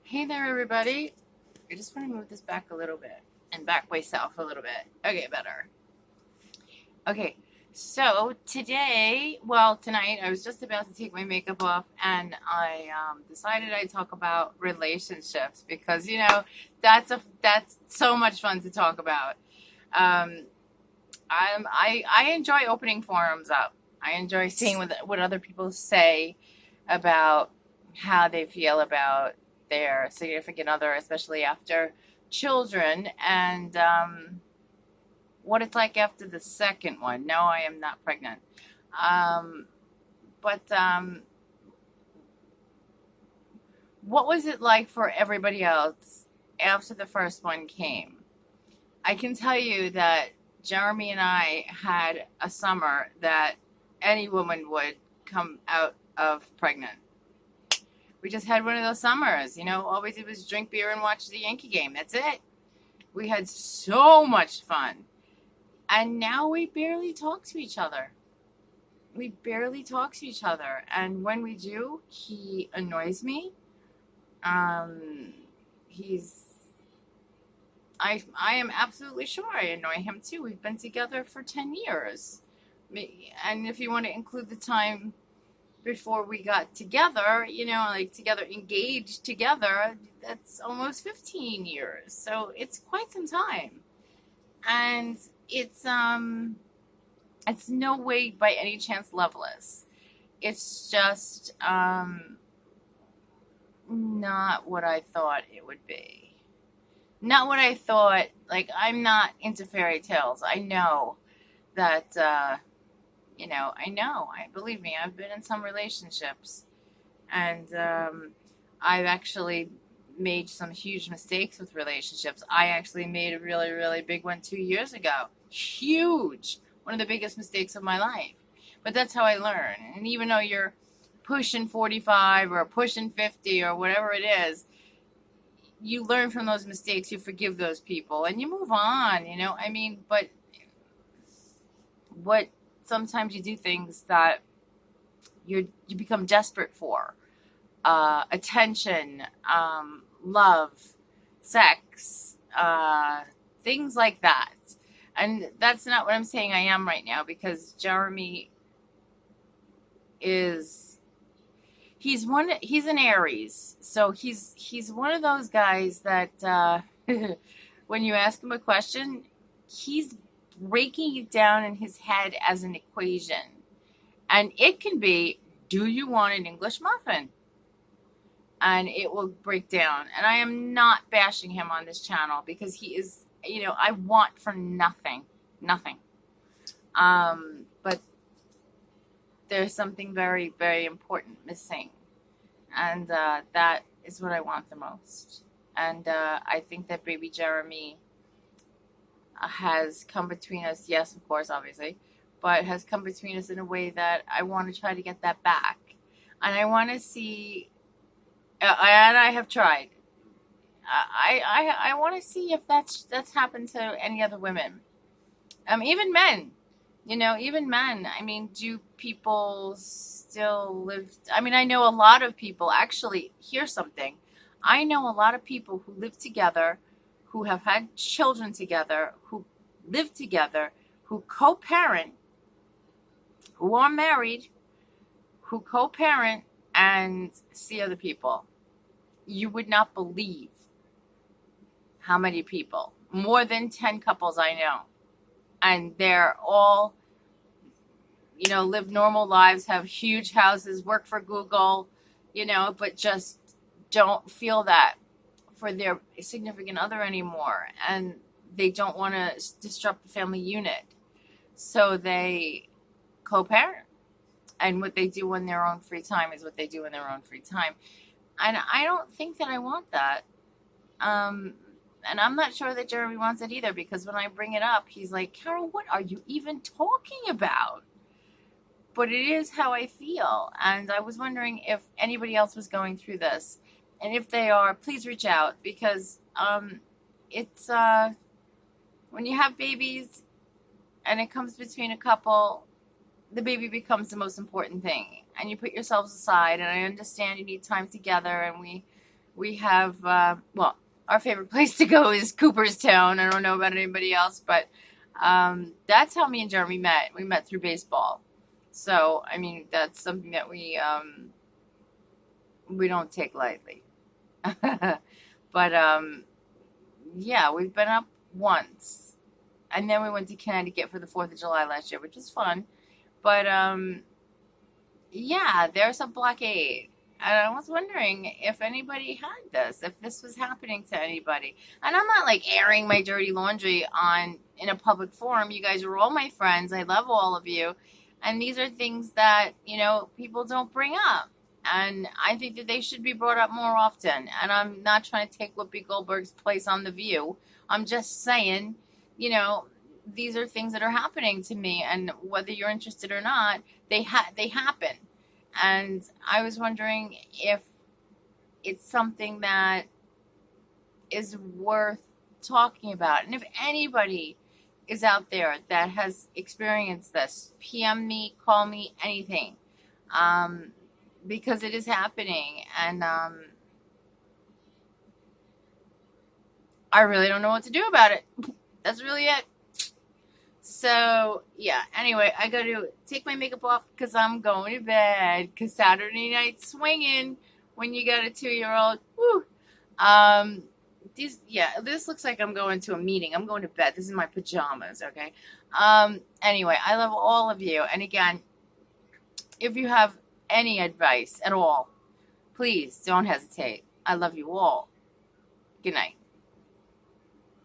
Hey there, everybody. I just want to move this back a little bit and back myself a little bit. Okay, better. Okay, so tonight, I was just about to take my makeup off and I decided I'd talk about relationships because, that's so much fun to talk about. Um, I enjoy opening forums up. I enjoy seeing what other people say about how they feel about their significant other, especially after children, and what it's like after the second one. No, I am not pregnant. Um, but what was it like for everybody else after the first one came? I can tell you that Jeremy and I had a summer that any woman would come out of pregnant. We just had one of those summers, all we did was drink beer and watch the Yankee game. That's it. We had so much fun. And now we barely talk to each other. We barely talk to each other. And when we do, he annoys me. Um, he's I am absolutely sure I annoy him too. We've been together for 10 years. And if you want to include the time before we got together, like together, engaged together, that's almost 15 years. So it's quite some time. And it's no way by any chance loveless. It's just not what I thought it would be. Not what I thought. Like, I'm not into fairy tales. I know that I know. I believe me. I've been in some relationships, and I've actually made some huge mistakes with relationships. I actually made a really, really big one 2 years ago. Huge, one of the biggest mistakes of my life. But that's how I learn. And even though you're pushing 45 or pushing 50 or whatever it is, you learn from those mistakes. You forgive those people, and you move on. But what sometimes you do things that you become desperate for, attention, love, sex, things like that. And that's not what I'm saying I am right now, because Jeremy is he's an Aries, so he's one of those guys that when you ask him a question, he's breaking it down in his head as an equation. And it can be, do you want an English muffin? And it will break down. And I am not bashing him on this channel, because he is, I want for nothing. Nothing. But there's something very, very important missing. And that is what I want the most. And I think that baby Jeremy has come between us. Yes, of course, obviously, but has come between us in a way that I want to try to get that back. And I want to see, and I have tried. I want to see if that's happened to any other women. Even men. Even men. I mean, do people still live? I mean, I know a lot of people. Actually, here's something. I know a lot of people who live together, who have had children together, who live together, who co-parent, who are married, who co-parent and see other people. You would not believe how many people. More than 10 couples I know. And they're all, live normal lives, have huge houses, work for Google, but just don't feel that for their significant other anymore. And they don't want to disrupt the family unit. So they co-parent. And what they do in their own free time is what they do in their own free time. And I don't think that I want that. And I'm not sure that Jeremy wants it either, because when I bring it up, he's like, Carol, what are you even talking about? But it is how I feel. And I was wondering if anybody else was going through this. And if they are, please reach out, because it's when you have babies and it comes between a couple, the baby becomes the most important thing. And you put yourselves aside, and I understand you need time together, and we We have, well, our favorite place to go is Cooperstown. I don't know about anybody else, but that's how me and Jeremy met. We met through baseball. So, I mean, that's something that we don't take lightly. But yeah, we've been up once. And then we went to Connecticut for the 4th of July last year, which was fun. But yeah, there's a blockade. And I was wondering if anybody had this, if this was happening to anybody. And I'm not like airing my dirty laundry on in a public forum. You guys are all my friends. I love all of you. And these are things that, people don't bring up. And I think that they should be brought up more often. And I'm not trying to take Whoopi Goldberg's place on The View. I'm just saying, you know, these are things that are happening to me. And whether you're interested or not, they happen. And I was wondering if it's something that is worth talking about. And if anybody is out there that has experienced this, PM me, call me, anything. Because it is happening. And I really don't know what to do about it. That's really it. So, yeah, anyway, I got to take my makeup off because I'm going to bed. Because Saturday night swinging when you got a 2-year-old. Woo. This looks like I'm going to a meeting. I'm going to bed. This is my pajamas, okay? Anyway, I love all of you. And again, if you have any advice at all, please don't hesitate. I love you all. Good night.